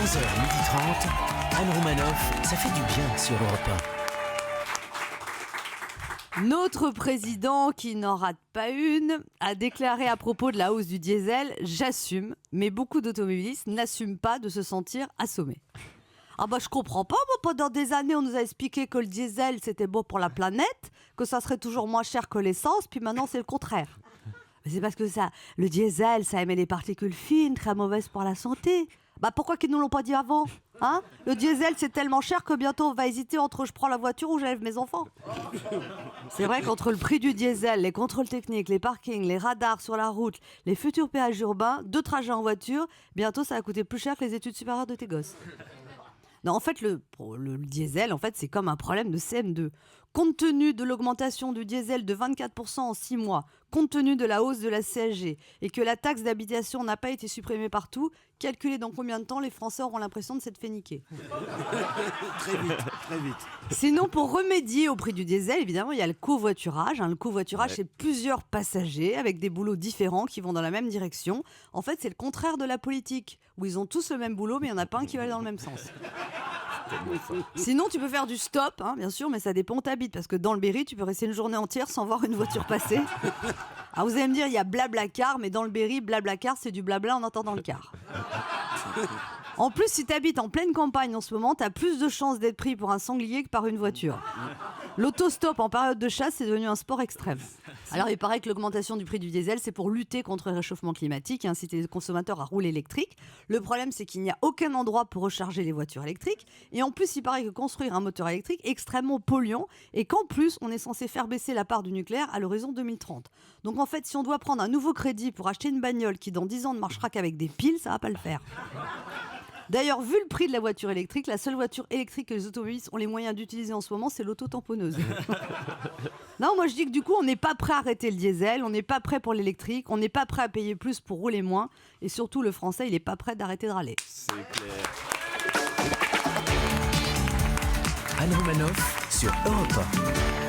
11h30, Anne Romanoff, ça fait du bien sur Europe 1. Notre président, qui n'en rate pas une, a déclaré à propos de la hausse du diesel « J'assume », mais beaucoup d'automobilistes n'assument pas de se sentir assommés. Ah bah je comprends pas, moi pendant des années on nous a expliqué que le diesel c'était bon pour la planète, que ça serait toujours moins cher que l'essence, puis maintenant c'est le contraire. Mais c'est parce que le diesel ça émet des particules fines, très mauvaises pour la santé. Bah pourquoi qu'ils nous l'ont pas dit avant, hein? Le diesel c'est tellement cher que bientôt on va hésiter entre je prends la voiture ou j'élève mes enfants. C'est vrai qu'entre le prix du diesel, les contrôles techniques, les parkings, les radars sur la route, les futurs péages urbains, 2 trajets en voiture, bientôt ça va coûter plus cher que les études supérieures de tes gosses. Non, en fait, le diesel, en fait, c'est comme un problème de CM2. Compte tenu de l'augmentation du diesel de 24% en 6 mois, compte tenu de la hausse de la CSG et que la taxe d'habitation n'a pas été supprimée partout, calculez dans combien de temps les Français auront l'impression de s'être fait niquer. Très vite, très vite. Sinon, pour remédier au prix du diesel, évidemment, il y a le covoiturage. Le covoiturage, c'est plusieurs passagers avec des boulots différents qui vont dans la même direction. En fait, c'est le contraire de la politique, où ils ont tous le même boulot, mais il n'y en a pas un qui va aller dans le même sens. Sinon, tu peux faire du stop, bien sûr, mais ça dépend où t'habites, parce que dans le Berry, tu peux rester une journée entière sans voir une voiture passer. Alors vous allez me dire, il y a Blablacar, mais dans le Berry, Blablacar, c'est du blabla en entendant le car. En plus, si t'habites en pleine campagne en ce moment, t'as plus de chances d'être pris pour un sanglier que par une voiture. L'autostop en période de chasse, c'est devenu un sport extrême. Alors, il paraît que l'augmentation du prix du diesel, c'est pour lutter contre le réchauffement climatique et inciter les consommateurs à rouler électrique. Le problème, c'est qu'il n'y a aucun endroit pour recharger les voitures électriques. Et en plus, il paraît que construire un moteur électrique est extrêmement polluant et qu'en plus, on est censé faire baisser la part du nucléaire à l'horizon 2030. Donc, en fait, si on doit prendre un nouveau crédit pour acheter une bagnole qui, dans 10 ans, ne marchera qu'avec des piles, ça va pas le faire. D'ailleurs, vu le prix de la voiture électrique, la seule voiture électrique que les automobilistes ont les moyens d'utiliser en ce moment, c'est l'auto-tamponneuse. Non, moi je dis que du coup, on n'est pas prêt à arrêter le diesel, on n'est pas prêt pour l'électrique, on n'est pas prêt à payer plus pour rouler moins, et surtout le Français, il n'est pas prêt d'arrêter de râler. C'est clair. Anne Romanoff sur Europe 1.